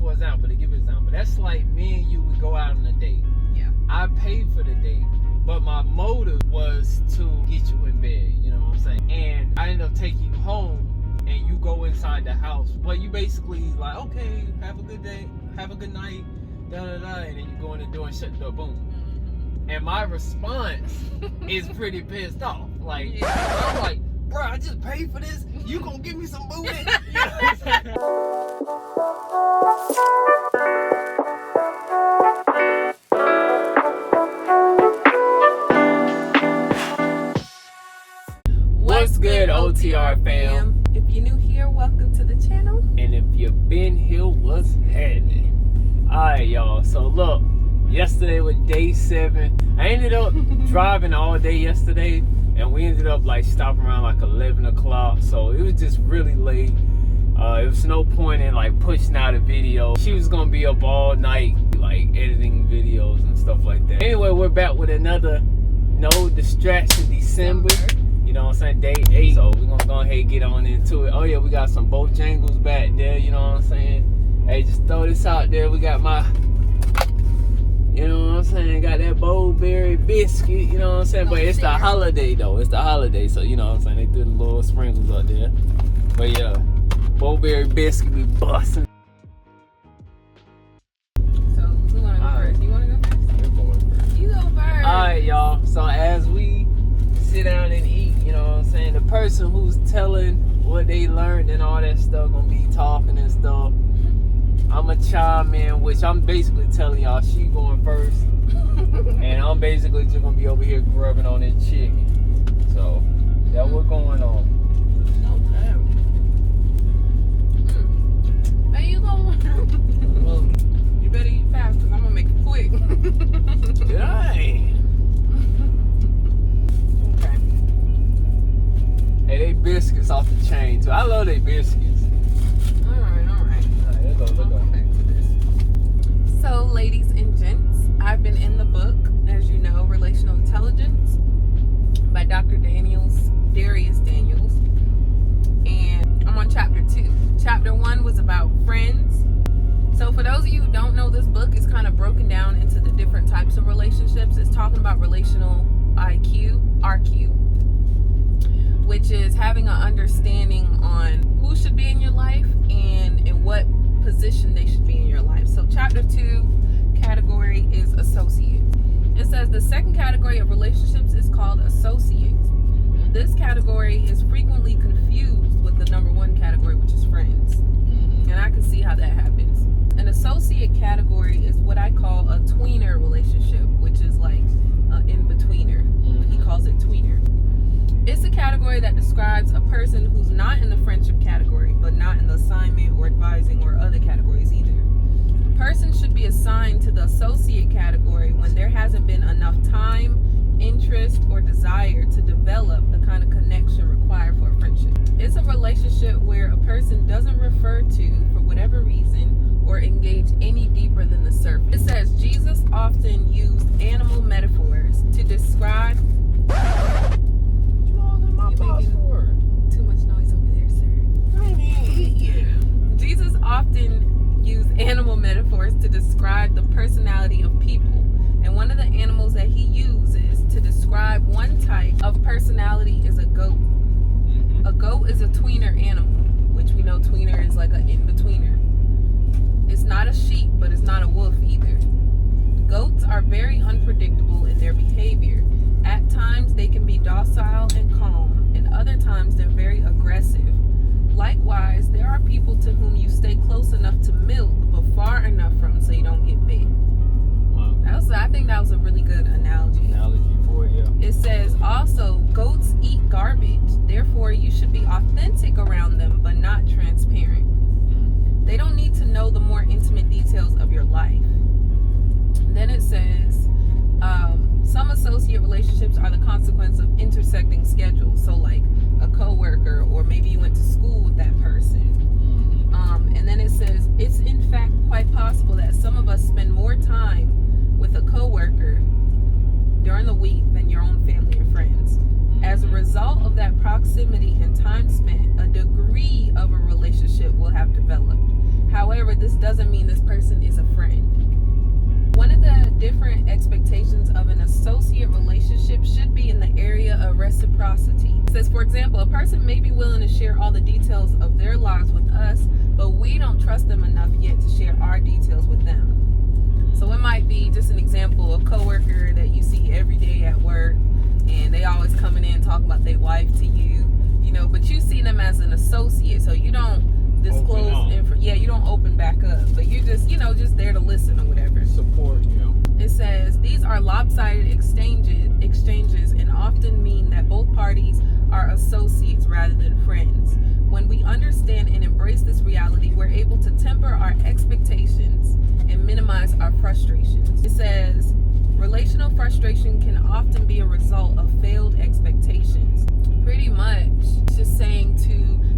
for example, to give an example, that's like me and you would go out on a date. Yeah. I paid for the date, but my motive was to get you in bed, you know what I'm saying? And I ended up taking you home, and you go inside the house. Well, you basically like, okay, have a good day, have a good night, and then you go in the door and shut the door, boom. And my response is pretty pissed off. Like, I'm like, bro, I just paid for this. You gonna give me some booty? You know what I'm saying? What's good, OTR fam? If you're new here, welcome to the channel. And if you've been here, what's happening? Alright, y'all. So look, yesterday was day 7. I ended up driving all day yesterday, and we ended up like stopping around like 11 o'clock. So it was just really late. It was no point in like pushing out a video. She was gonna be up all night like editing videos and stuff like that. Anyway, we're back with another No Distraction December. You know what I'm saying? Day 8. So we're gonna go ahead and get on into it. Oh yeah, we got some Bojangles back there, you know what I'm saying? Hey, just throw this out there. We got my, you know what I'm saying? Got that Bowberry biscuit, you know what I'm saying? But it's the holiday though. It's the holiday, so you know what I'm saying? They threw the little sprinkles up there. But yeah, Bowberry biscuit be busting. So who wanna go first? You wanna go first? You're going first. You go first. Alright, y'all. So as we sit down and eat, you know what I'm saying? The person who's telling what they learned and all that stuff gonna be talking and stuff. I'ma chime in, which I'm basically telling y'all she going first. And I'm basically just gonna be over here grubbing on this chicken. So that's what's going on. Okay. Hey, you going? Well, you better eat fast because I'm gonna make it quick. Dang. Hey, they biscuits off the chain too. I love they biscuits. Alright. Let's go. Come back to this. So, ladies and gents, I've been in the book, as you know, Relational Intelligence by Dr. Darius Daniels. And I'm on chapter 2. Chapter 1 was about friends. So for those of you who don't know, this book is kind of broken down into the different types of relationships. It's talking about relational IQ, RQ, which is having an understanding on who should be in your life and in what position they should be in your life. So chapter 2 category is associate. It says the second category of relationships is called associate. This category is frequently confused with the number 1 category, which is friends. And I can see how that happens. An associate category is what I call a tweener relationship, which is like an in-betweener. He calls it tweener. It's a category that describes a person who's not in the friendship category, but not in the assignment or advising or other categories either. A person should be assigned to the associate category when there hasn't been enough time, interest, or desire to develop the kind of connection required for a friendship. It's a relationship where a person doesn't refer to, for whatever reason, or engage any deeper than the surface. It says Jesus often used animal metaphors to describe. Too much noise over there, sir. Jesus often used animal metaphors to describe the personality of people. And one of the animals that he uses to describe one type of personality is a goat. A goat is a tweener animal, which we know tweener is like an in-betweener. It's not a sheep, but it's not a wolf either. Goats are very unpredictable in their behavior. At times, they can be docile and calm, and other times they're very aggressive. Likewise, there are people to whom you stay close enough to milk, but far enough from so you don't get bit. Wow. I think that was a really good analogy. For it, yeah. It says also, goats eat garbage. Therefore, you should be authentic around them, but not transparent. They don't need to know the more intimate details of your life. Then it says, some associate relationships are the consequence of intersecting schedules. So like a coworker, or maybe you went to school with that person. And then it says, it's in fact quite possible that some of us spend more time with a coworker during the week than your own family or friends. As a result of that proximity and time spent, a degree of a relationship will have developed. However, this doesn't doesn't mean this person is a friend. One of the different expectations of an associate relationship should be in the area of reciprocity. It says, for example, a person may be willing to share all the details of their lives with us, but we don't trust them enough yet to share our details with them. So it might be just an example of a coworker that you see every day at work, and they always coming in talking about their wife to you, but you see them as an associate, so you don't disclose you don't open back up, but you're just there to listen or whatever. Support, It says these are lopsided exchanges and often mean that both parties are associates rather than friends. When we understand and embrace this reality, we're able to temper our expectations and minimize our frustrations. It says relational frustration can often be a result of failed expectations. Pretty much just saying to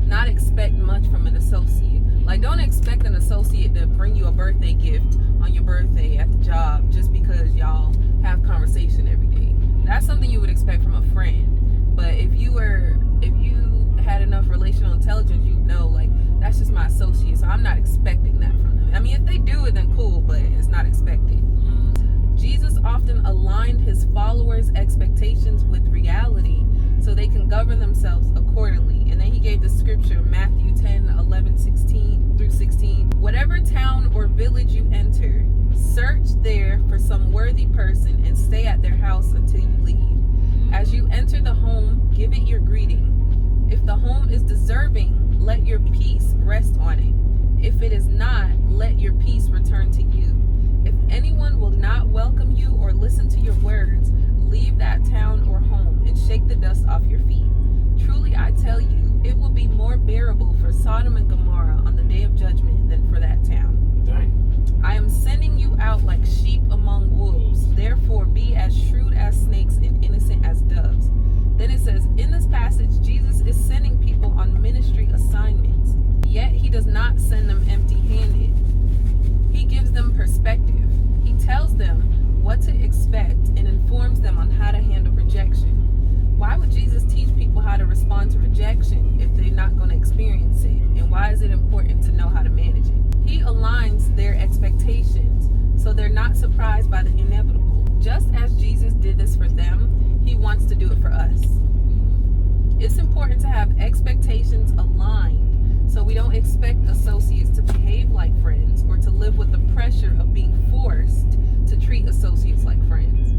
not expect much from an associate. Like, don't expect an associate to bring you a birthday gift on your birthday at the job just because y'all have conversation every day. That's something you would expect from a friend. But if you had enough relational intelligence, you'd know, like, that's just my associate, so I'm not expecting that from them. I mean, if they do it, then cool, but it's not expected. Jesus often aligned his followers' expectations with reality so they can govern themselves accordingly. And then he gave the scripture, Matthew 10:11-16. Whatever town or village you enter, search there for some worthy person and stay at their house until you leave. As you enter the home, give it your greeting. If the home is deserving, let your peace rest on it. If it is not, let your peace return to you. If anyone will not welcome you or listen to your words, leave that town or home and shake the dust off your feet. Truly, I tell you, it will be more bearable for Sodom and Gomorrah on the day of judgment than for that town. Dang. I am sending you out like sheep among wolves. Therefore, be as shrewd as snakes and innocent as doves. Then it says, in this passage, Jesus is sending people on ministry assignments. Yet he does not send them empty-handed. He gives them perspective. He tells them what to expect and informs them on how to handle rejection. Why would Jesus teach people how to respond to rejection if they're not going to experience it? And why is it important to know how to manage it? He aligns their expectations so they're not surprised by the inevitable. Just as Jesus did this for them, he wants to do it for us. It's important to have expectations aligned so we don't expect associates to behave like friends or to live with the pressure of being forced to treat associates like friends.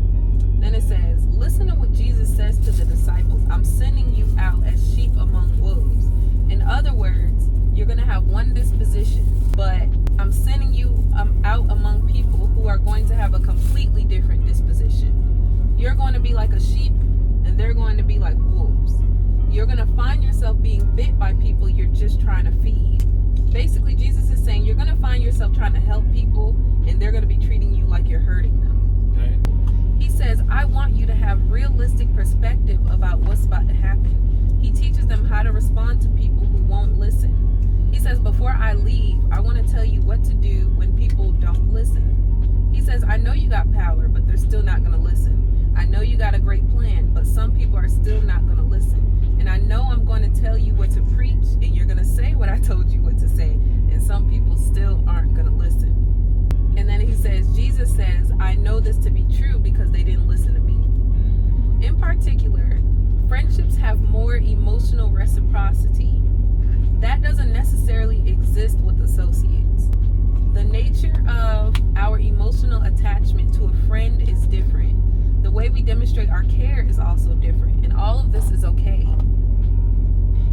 Then it says, listen to what Jesus says to the disciples. I'm sending you out as sheep among wolves. In other words, you're going to have one disposition, but I'm sending you out among people who are going to have a completely different disposition. You're going to be like a sheep and they're going to be like wolves. You're going to find yourself being bit by people you're just trying to feed. Basically, Jesus is saying you're going to find yourself trying to help people and they're going to be treating you like you're hurting them. Okay. He says, I want you to have realistic perspective about what's about to happen. He teaches them how to respond to people who won't listen. He says, before I leave, I want to tell you what to do when people don't listen. He says, I know you got power, but they're still not going to listen. I know you got a great plan, but some people are still not going to listen. And I know I'm going to tell you what to preach, and you're going to say what I told you what to say, and some people still aren't going to listen. And then he says, Jesus says, I know this to be true because they didn't listen to me. In particular, friendships have more emotional reciprocity. That doesn't necessarily exist with associates. The nature of our emotional attachment to a friend is different. The way we demonstrate our care is also different, and all of this is okay.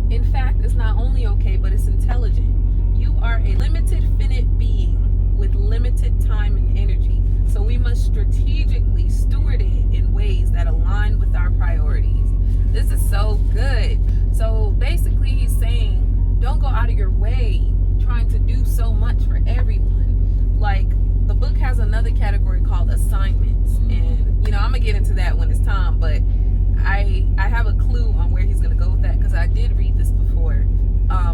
In fact, it's not only okay, but it's intelligent. You are a limited, finite being with limited time and energy, so we must strategically steward it in ways that align with our priorities. This is so good. So basically, he's saying, don't go out of your way trying to do so much for everyone. Like, the book has another category called assignments, and I'm gonna get into that when it's time, but I have a clue on where he's gonna go with that because I did read this before.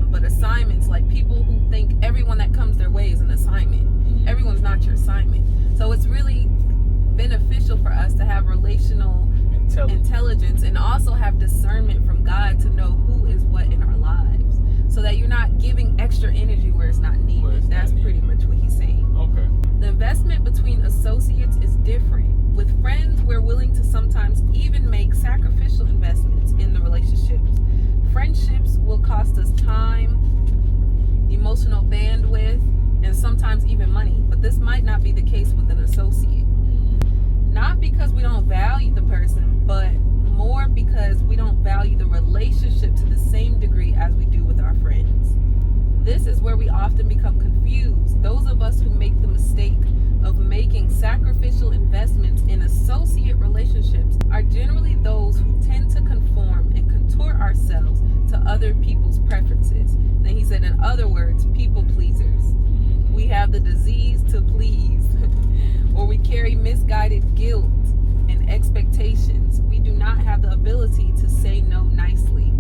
But assignments, like people who think everyone that comes their way is an assignment. Everyone's not your assignment. So it's really beneficial for us to have relational intelligence and also have discernment from God to know who is what in our lives. so that you're not giving extra energy where it's not needed. That's pretty much what he's saying. Okay. The investment between associates is different. With friends, we're willing to sometimes even make sacrificial investments in the relationships. Friendships will cost us time, emotional bandwidth, and sometimes even money. But this might not be the case with an associate. Not because we don't value the person, but more because we don't value the relationship to the same degree as we do with our friends. This is where we often become confused. Those of us who make the mistake of making sacrificial investments in associate relationships are generally those who tend to conform and contort ourselves to other people's preferences. Then he said, in other words, people pleasers. We have the disease to please, or we carry misguided guilt and expectations. We do not have the ability to say no nicely.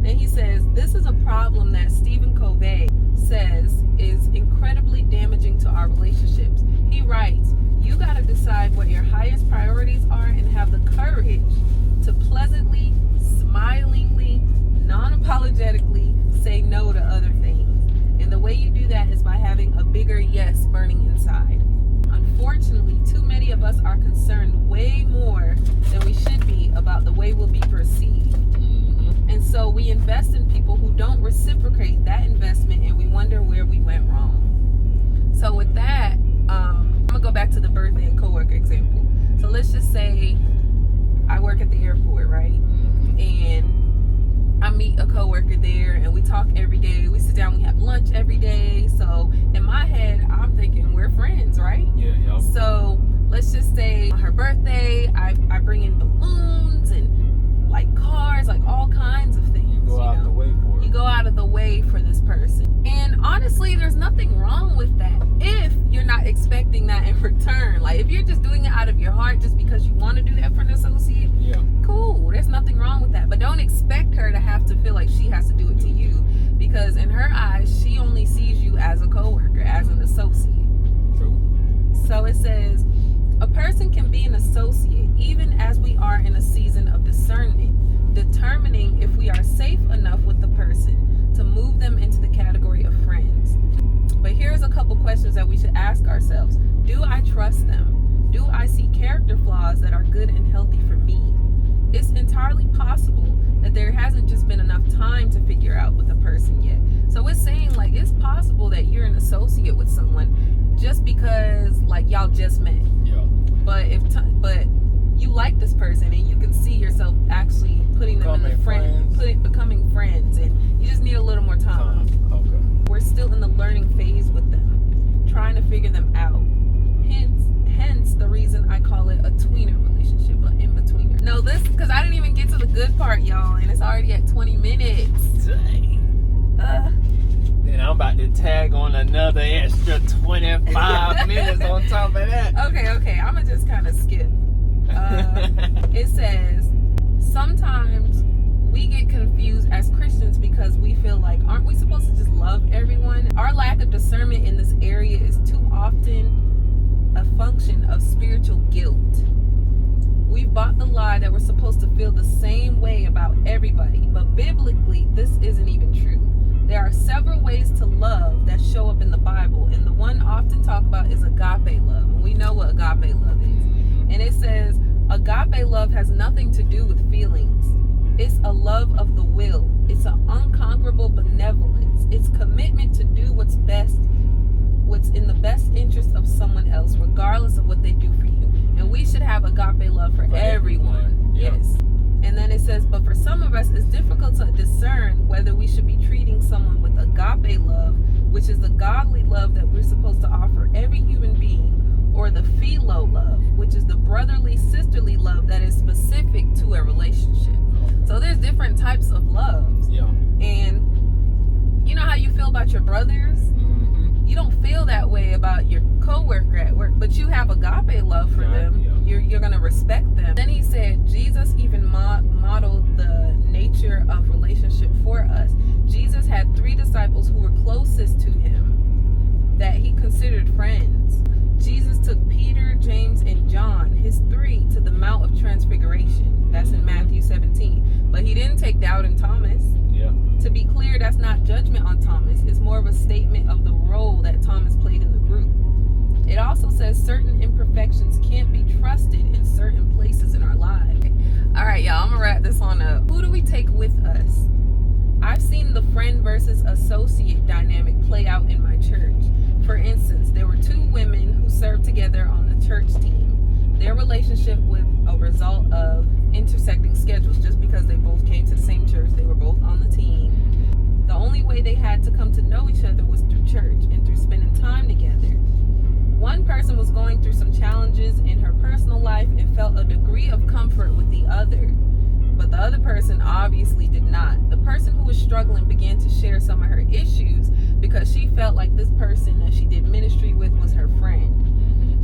Then he says, this is a problem that Stephen Covey says is incredibly damaging to our relationships. He writes, you got to decide what your highest priorities are and have the courage to pleasantly, smilingly, non-apologetically say no to other things. And the way you do that is by having a bigger yes burning inside. Unfortunately, too many of us are concerned way more than we should be about the way we'll be perceived. And so we invest in people who don't reciprocate that investment, and we wonder where we went wrong. So with that, I'm going to go back to the birthday and coworker example. So let's just say I work at the airport, right? And I meet a coworker there, and we talk every day. We sit down, we have lunch every day. So in my head, I'm thinking we're friends, right? Yeah. So let's just say on her birthday, I bring in balloons and like cars, like all kinds of things. You go out of the way for it. You go out of the way for this person. And honestly, there's nothing wrong with that if you're not expecting that in return. Like if you're just doing it out of your heart just because you want to do that for an associate, cool. There's nothing wrong with that. But don't expect her to have to feel like she has to do it to you, because in her eyes, she only sees you as a coworker, as an associate. True. So it says, a person can be an associate even as we are in a season of discernment, determining if we are safe enough with the person to move them into the category of friends. But here's a couple questions that we should ask ourselves. Do I trust them? Do I see character flaws that are good and healthy for me? It's entirely possible that there hasn't just been enough time to figure out with a person yet. So it's saying like it's possible that you're an associate with someone just because like y'all just met. But but you like this person and you can see yourself actually putting them in the becoming friends, and you just need a little more time. Okay. We're still in the learning phase with them, trying to figure them out. Hence the reason I call it a tweener relationship, an in-betweener. No, this because I didn't even get to the good part, y'all, and it's already at 20 minutes. Dang. Then I'm about to tag on another extra 25 minutes on top of that. Okay, I'm gonna just kind of skip. It says, sometimes we get confused as Christians because we feel like, aren't we supposed to just love everyone? Our lack of discernment in this area is too often a function of spiritual guilt. We've bought the lie that we're supposed to feel the same way about everybody, but biblically, this isn't even true. There are several ways to love that show up in the Bible, and the one often talked about is agape love. And we know what agape love is. And it says, agape love has nothing to do with feelings. It's a love of the will. It's an unconquerable benevolence. It's commitment to do what's in the best interest of someone else, regardless of what they do for you. And we should have agape love for everyone. Yep. Yes. And then it says, but for some of us, it's difficult to discern whether we should be treating someone with agape love, which is the godly love that we're supposed to offer every human being, or the philo love, which is the brotherly, sisterly love that is specific to a relationship. So there's different types of loves. Yeah. And you know how you feel about your brothers? You don't feel that way about your coworker at work, but you have agape love for them. Yeah. You're going to respect them. Then he said, Jesus even modeled the nature of relationship for us. Jesus had 3 disciples who were closest to him. that he considered friends. Jesus took Peter, James, and John, his three, to the Mount of Transfiguration. That's in Matthew 17. But he didn't take Doubting Thomas. Yeah. To be clear, that's not judgment on Thomas. It's more of a statement of the role that Thomas played in the group. It also says certain imperfections can't be trusted in certain places in our lives. All right, y'all, I'm going to wrap this on up. Who do we take with us? I've seen the friend versus associate dynamic play out in my church. For instance, there were two women who served together on the church team. Their relationship was a result of intersecting schedules. Just because they both came to the same church, they were both on the team. The only way they had to come to know each other was through church and through spending time together. One person was going through some challenges in her personal life and felt a degree of comfort with the other. But the other person obviously did not. The person who was struggling began to share some of her issues because she felt like this person that she did ministry with was her friend.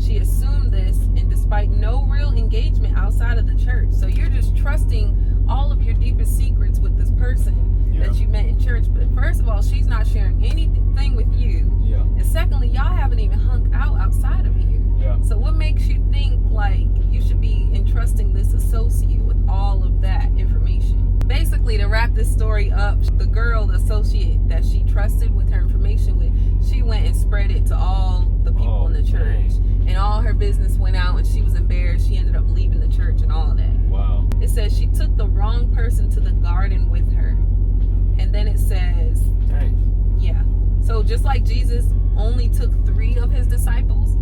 She assumed this, and despite no real engagement outside of the church. So you're just trusting all of your deepest secrets with this person that you met in church. But first of all, she's not sharing anything with you. Yeah. And secondly, y'all haven't even hung out outside of here. Yeah. So what makes you think like you should be entrusting this associate with all of that information? Basically, to wrap this story up, the girl, the associate that she trusted with her information with, she went and spread it to all the people in the church. And all her business went out and she was embarrassed. She ended up leaving the church and all that. Wow. It says she took the wrong person to the garden with her. And then it says, yeah. So just like Jesus only took 3 of his disciples,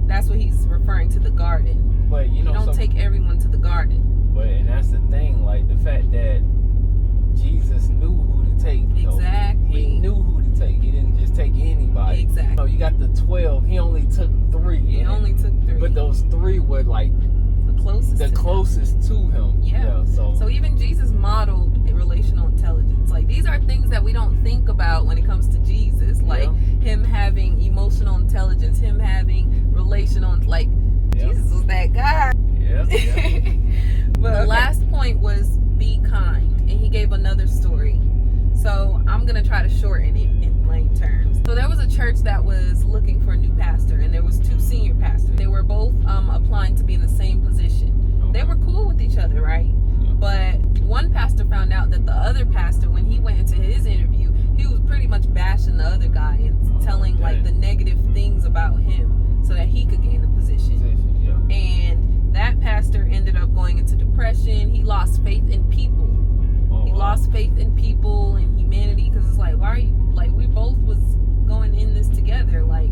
that's what he's referring to the garden. But you don't take everyone to the garden. But and that's the thing, like the fact that Jesus knew who to take. Exactly. He knew who to take. He didn't just take anybody. Exactly. So you got the 12. He only took 3. He only took 3. But those 3 were like the closest to him. Yeah. So even Jesus modeled relational intelligence. Like these are things that we don't think about when it comes to Jesus. Like him having emotional intelligence, him having relational, like Jesus was that guy. Yeah. But the last point was be kind, and he gave another story. So I'm gonna try to shorten it in plain terms. So there was a church that was looking for a new pastor, and there was 2 senior pastors. They were both applying to be in the same position. They were cool with each other, right? But one pastor found out that the other pastor, when he went into his interview, he was pretty much bashing the other guy and telling like the negative things about him so that he could gain the position. And that pastor ended up going into depression. He lost faith in people. He lost faith in people and humanity, because it's like, why are you, like, we both was going in this together. Like,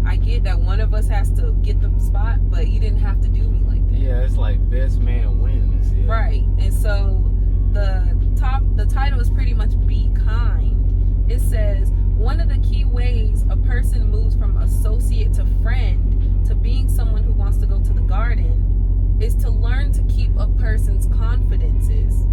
I get that one of us has to get the spot, but you didn't have to do me like that. Yeah, it's like best man wins. Yeah. Right. And so the title is pretty much be kind. It says, one of the key ways a person moves from associate to friend to being someone who wants to go to the garden is to learn to keep a person's confidences.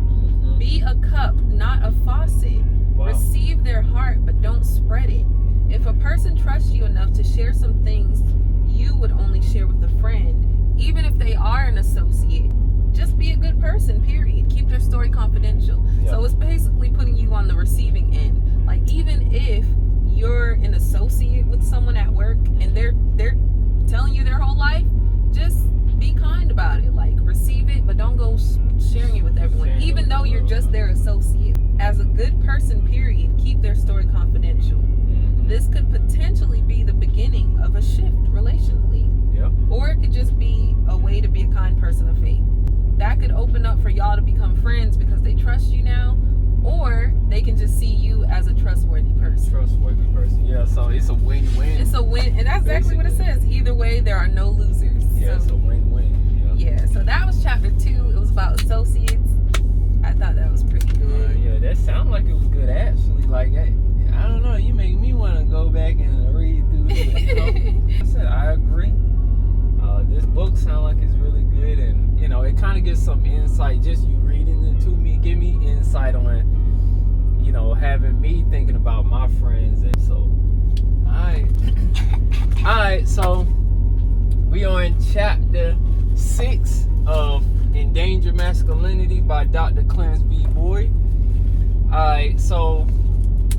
Be a cup, not a faucet. Wow. Receive their heart, but don't spread it. If a person trusts you enough to share some things you would only share with a friend, even if they are an associate, just be a good person, period. Keep their story confidential. So it's basically putting you on the receiving end. Like, even if you're an associate with someone at work and they're telling you their whole life, just be kind about it. Like, receive it, but don't go sharing it with everyone, even though you're just their associate. As a good person, period, keep their story confidential. This could potentially be the beginning of a shift relationally. Or it could just be a way to be a kind person of faith. That could open up for y'all to become friends because they trust you now, or they can just see you as a trustworthy person. Yeah, so it's a win-win. It's a win, and that's exactly what it says. Either way, there are no losers. Yeah, it's a win-win. Yeah, so that was chapter 2. It was about associates. I thought that was pretty good. Yeah, that sounded like it was good, actually. Like, I don't know, you make me want to go back and read through it. I said, I agree. This book sounds like it's really good, and you know, it kind of gives some insight. Just you reading it to me, give me insight on, you know, having me thinking about my friends. And so, all right. So we are in chapter 6 of Endangered Masculinity by Dr. Clarence B. Boyd. All right. So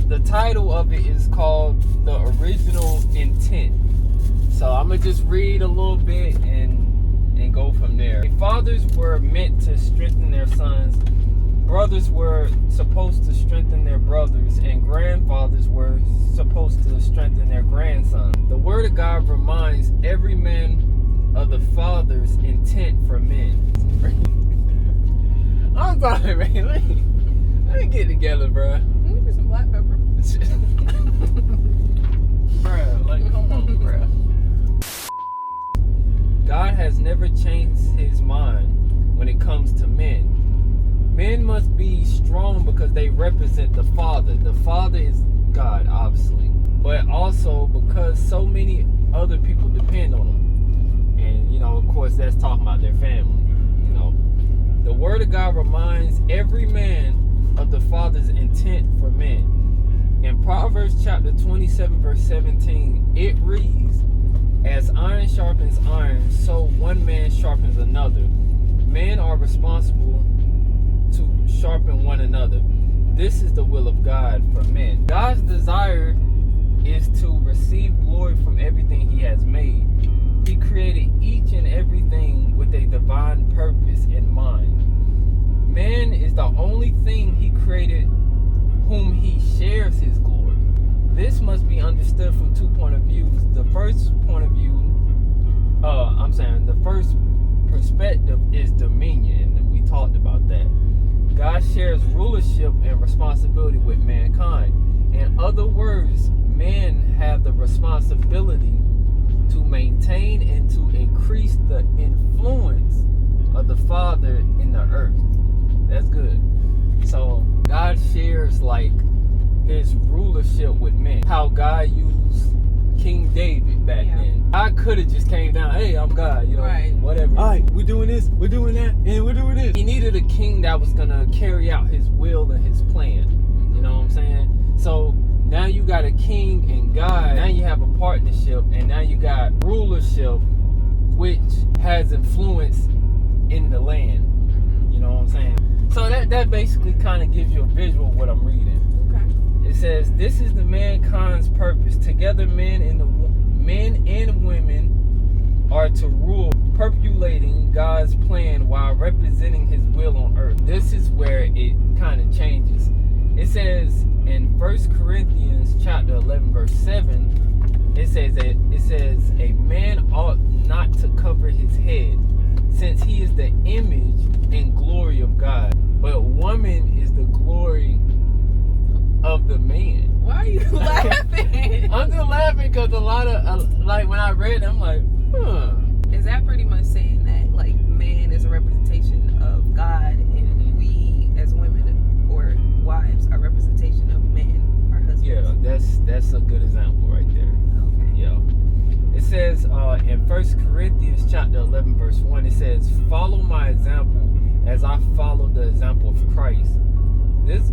the title of it is called the original intent. So I'm gonna just read a little bit and go from there. Fathers were meant to strengthen their sons. Brothers were supposed to strengthen their brothers, and grandfathers were supposed to strengthen their grandsons. The Word of God reminds every man of the Father's intent for men. I'm sorry, man. Let me get together, bro. Give me some black pepper. Bruh, like, come on, bruh. God has never changed his mind when it comes to men. Men must be strong because they represent the Father. The Father is God, obviously, but also because so many other people depend on them. And, you know, of course, that's talking about their family. You know, the Word of God reminds every man of the Father's intent for men. In Proverbs chapter 27, verse 17, it reads, "As iron sharpens iron, so one man sharpens another. Men are responsible to sharpen one another. This is the will of God for men." God's desire is to receive glory from everything he has made. He created each and everything with a divine purpose in mind. Man is the only thing he created whom he shares his glory. This must be understood from 2 points of view. The first point of view, the first perspective is dominion, and we talked about that. God shares rulership and responsibility with mankind. In other words, men have the responsibility to maintain and to increase the influence of the Father in the earth. That's good. So God shares like his rulership with men. How God used King David back then. I could have just came down, hey, I'm God, you know, whatever. All right, we're doing this, we're doing that, and we're doing this. He needed a king that was gonna carry out his will and his plan. You know what I'm saying? So now you got a king and God. Now you have a partnership, and now you got rulership, which has influence in the land. You know what I'm saying? So that basically kind of gives you a visual of what I'm reading. Okay. It says, "This is the mankind's purpose. Together, men and women are to rule, perpetuating God's plan while representing his will on earth." This is where it kind of changes. It says in 1 Corinthians chapter 11, verse 7, it says, "A man ought not to cover his head, since he is the image and glory of God. But woman is the glory of the man." Why are you laughing? I'm just laughing because a lot of, like, when I read it, I'm like, Is that pretty much saying that, like, man is a representation of God, and we as women or wives are representation of men, our husbands? Yeah, that's a good example right there. Okay. Yeah. It says in 1 Corinthians chapter 11, verse 1, it says, "Follow my example as I follow the example of Christ."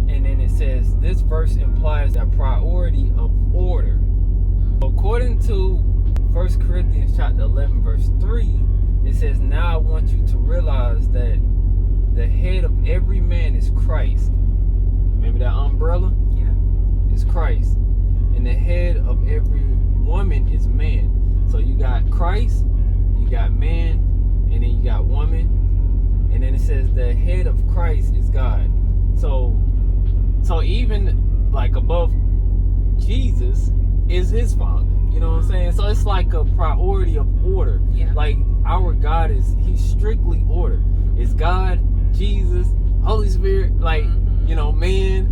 And then it says, this verse implies a priority of order. According to 1 Corinthians chapter 11, verse 3, it says, "Now I want you to realize that the head of every man is Christ." Remember that umbrella? Yeah. It's Christ. And the head of every woman is man. So you got Christ, you got man, and then you got woman. And then it says the head of Christ is God. So even like above Jesus is his Father. You know what I'm saying? So it's like a priority of order. Yeah. Like our God he's strictly order. It's God, Jesus, Holy Spirit, like, you know, man,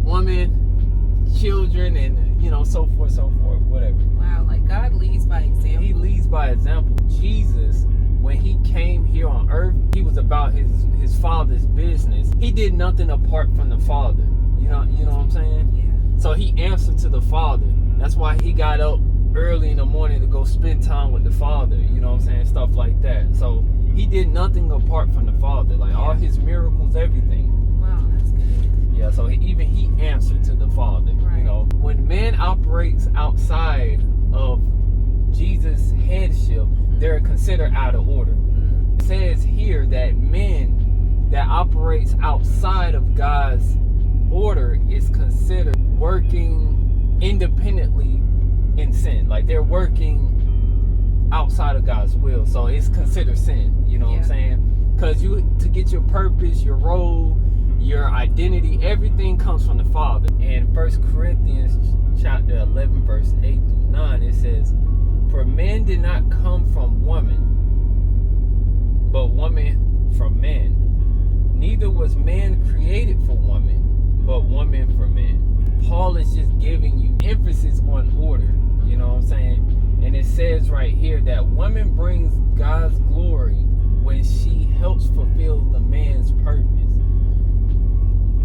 woman, children, and, you know, so forth, whatever. Wow, like God leads by example. He leads by example. Jesus, when he came here on earth, he was about his Father's business. He did nothing apart from the Father. You know what I'm saying? Yeah. So he answered to the Father. That's why he got up early in the morning to go spend time with the Father. You know what I'm saying? Stuff like that. So he did nothing apart from the Father. Like all his miracles, everything. Wow, that's good. Yeah, so he answered to the Father. Right. You know, when man operates outside of Jesus' headship, they're considered out of order. It says here that men that operates outside of God's order is considered working independently in sin. Like they're working outside of God's will. So it's considered sin. You know what I'm saying? Because to get your purpose, your role, your identity, everything comes from the Father. And 1 Corinthians chapter 11, verse 8 through 9, it says, "For man did not come from woman, but woman from man. Neither was man created for woman, but woman for man." Paul is just giving you emphasis on order. You know what I'm saying? And it says right here that woman brings God's glory when she helps fulfill the man's purpose.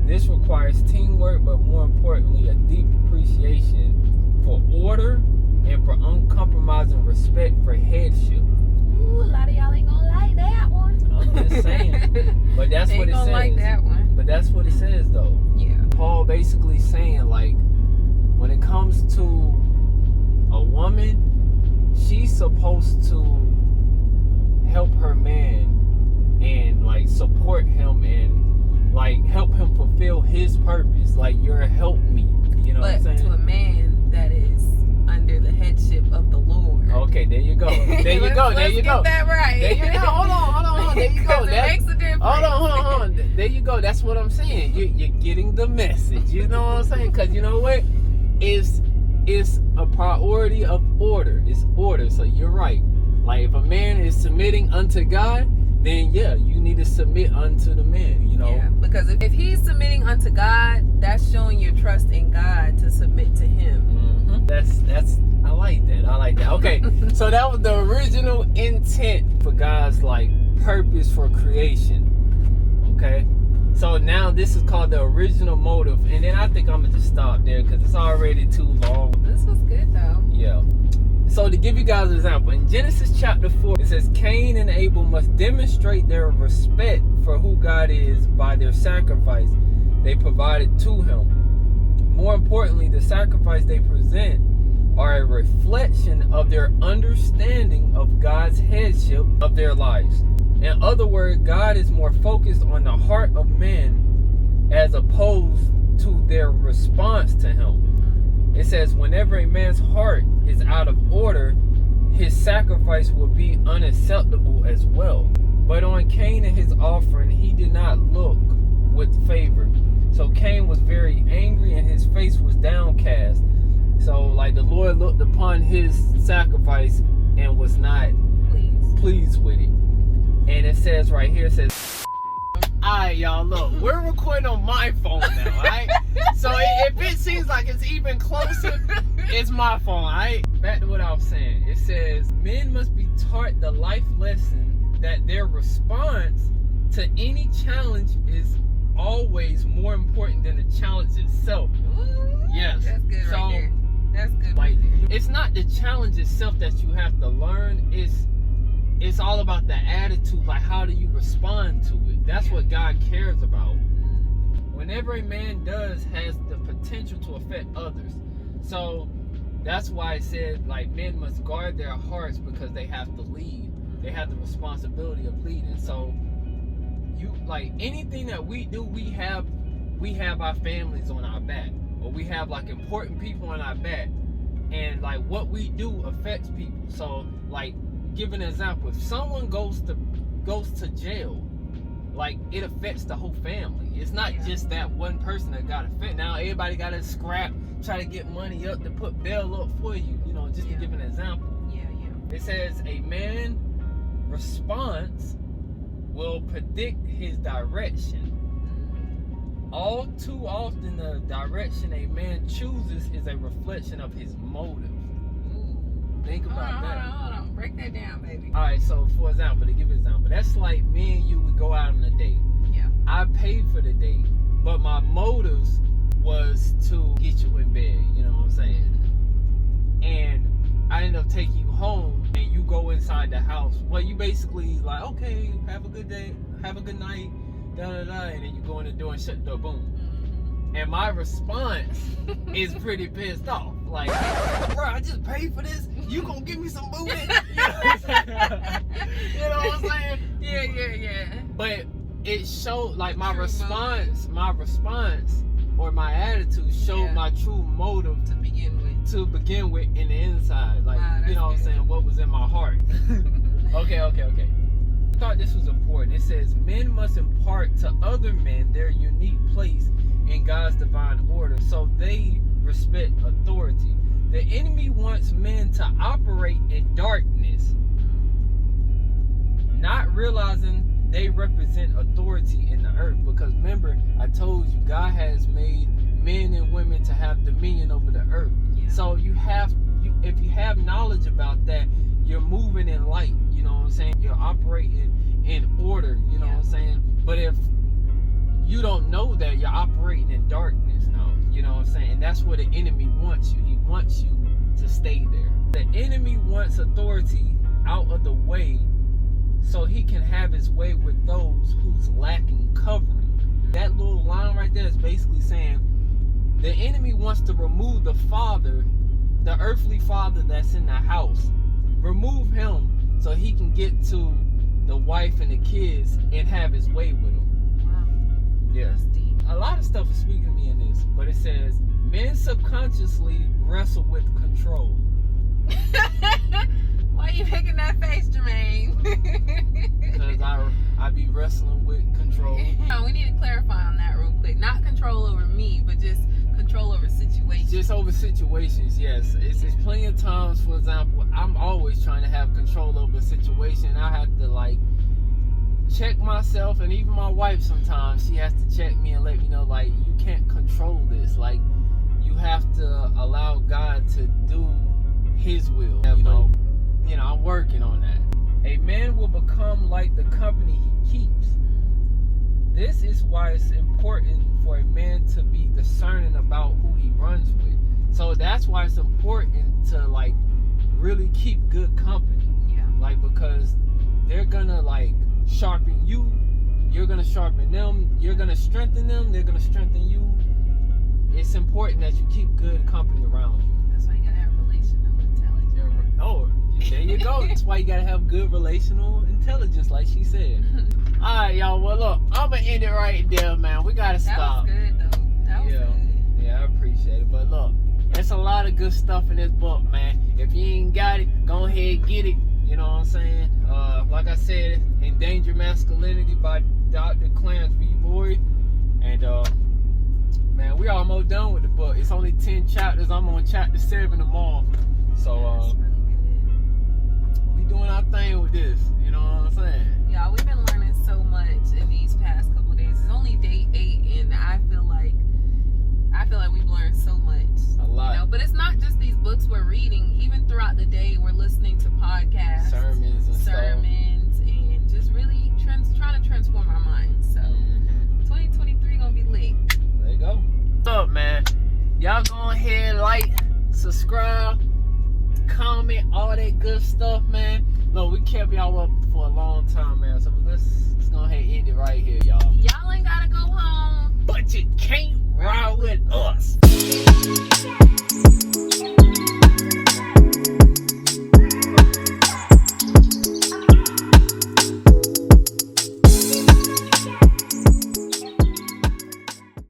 This requires teamwork, but more importantly, a deep appreciation for order and for uncompromising respect for headship. Ooh, a lot of y'all ain't gonna like that one. I'm just saying. But that's what it says. Like that one. But that's what it says, though. Yeah. Paul basically saying, like, when it comes to a woman, she's supposed to help her man and, like, support him and, like, help him fulfill his purpose. Like, you're a help me. You know what I'm saying? But to a man that is under the headship of the Lord. Okay, there you go. There you go. There you go. Let's get that right. There you go. Hold on. There you go. It makes a difference. Hold on. There you go. That's what I'm saying. You're getting the message. You know what I'm saying? Because you know what? It's a priority of order. It's order. So you're right. Like if a man is submitting unto God, then yeah, you need to submit unto the man. You know. Yeah, because if he's submitting unto God, that's showing your trust in God to submit to Him. Mm-hmm. That's. I like that. Okay, so that was the original intent for God's like purpose for creation. Okay, so now this is called the original motive, and then I think I'm gonna just stop there because it's already too long. This was good though. Yeah. So to give you guys an example, in Genesis chapter 4, it says Cain and Abel must demonstrate their respect for who God is by their sacrifice they provided to Him. More importantly, the sacrifice they present are a reflection of their understanding of God's headship of their lives. In other words, God is more focused on the heart of men as opposed to their response to Him. It says, whenever a man's heart is out of order, his sacrifice will be unacceptable as well. But on Cain and his offering, he did not look with favor. So Cain was very angry and his face was downcast. So like the Lord looked upon his sacrifice and was not pleased with it. And it says right here, it says, alright y'all, look, we're recording on my phone now, alright? So if it seems like it's even closer, it's my phone, alright? Back to what I was saying. It says, men must be taught the life lesson that their response to any challenge is always more important than the challenge itself. Ooh, yes. That's good right there. That's good like, right there. It's not the challenge itself that you have to learn. It's all about the attitude. Like, how do you respond to it? That's what God cares about. Whenever a man does, has the potential to affect others. So that's why it said, like, men must guard their hearts because they have to lead. They have the responsibility of leading. So you, like, anything that we do, we have our families on our back, or we have like important people on our back, and like what we do affects people. So like, give an example. If someone goes to jail, like it affects the whole family. It's not just that one person that got affected. Now everybody got to scrap, try to get money up to put bail up for you. You know, just to give an example. It says a man's response will predict his direction. All too often, the direction a man chooses is a reflection of his motive. Think about that. Hold on. Break that down, baby. All right, so for example, to give an example, that's like me and you would go out on a date. Yeah. I paid for the date, but my motives was to get you in bed. You know what I'm saying? And I ended up taking you home, and you go inside the house. Well, you basically like, okay, have a good day, have a good night, and then you go in the door and shut the door, boom. And my response is pretty pissed off. Like, bro, I just paid for this. You gonna give me some booty? You know what I'm saying? Yeah. But it showed like my response or my attitude showed my true motive to begin with. In the inside. Like, wow, you know what I'm saying, what was in my heart. Okay. I thought this was important. It says men must impart to other men their unique place in God's divine order, so they respect authority. The enemy wants men to operate in darkness, not realizing they represent authority in the earth. Because remember, I told you, God has made men and women to have dominion over the earth. Yeah. So if you have knowledge about that, you're moving in light, you know what I'm saying? You're operating in order, you know what I'm saying? But if you don't know that, you're operating in darkness now, you know what I'm saying? And that's where the enemy wants you. He wants you to stay there. The enemy wants authority out of the way so he can have his way with those who's lacking covering. That little line right there is basically saying the enemy wants to remove the father, the earthly father that's in the house. Remove him so he can get to the wife and the kids and have his way with them. Wow. Yeah. That's deep. A lot of stuff is speaking to me in this, but it says men subconsciously wrestle with control. Why are you making that face, Jermaine? Because I be wrestling with control. We need to clarify on that real quick. Not control over me, but just control over situations. Just over situations, yes. It's plenty of times, for example, I'm always trying to have control over a situation. I have to like check myself, and even my wife sometimes, she has to check me and let me know, like, you can't control this. Like, you have to allow God to do his will. You know, I'm working on that. A man will become like the company he keeps. This is why it's important for a man to be discerning about who he runs with. So that's why it's important to like really keep good company. Yeah. Like, because they're gonna like sharpen you, you're gonna sharpen them, you're gonna strengthen them, they're gonna strengthen you. It's important that you keep good company around you. That's why you gotta have relational intelligence. Oh, there you go. That's why you gotta have good relational intelligence, like she said. Alright, y'all. Well, look, I'm gonna end it right there, man. We gotta stop. That was good, though. That was good. Yeah, I appreciate it. But look, there's a lot of good stuff in this book, man. If you ain't got it, go ahead and get it. You know what I'm saying? Like I said, Endangered Masculinity by Dr. Clarence B. Boyd. And, man, we almost done with the book. It's only 10 chapters. I'm on chapter 7 tomorrow. So, that's really good. We doing our thing with this. You know what I'm saying? Yeah, we've been learning so much in these past couple days. It's only day 8, and I feel like we've learned so much. A lot. You know? But it's not just these books we're reading. Even throughout the day, we're listening to podcasts, sermons, and just really trying to transform our minds. So 2023 gonna be lit. There you go. What's up, man? Y'all go ahead, like, subscribe, comment, all that good stuff, man. Look, we kept y'all up for a long time, man. So let's go ahead and end it right here, y'all. Y'all ain't gotta go home, But you can't ride with us.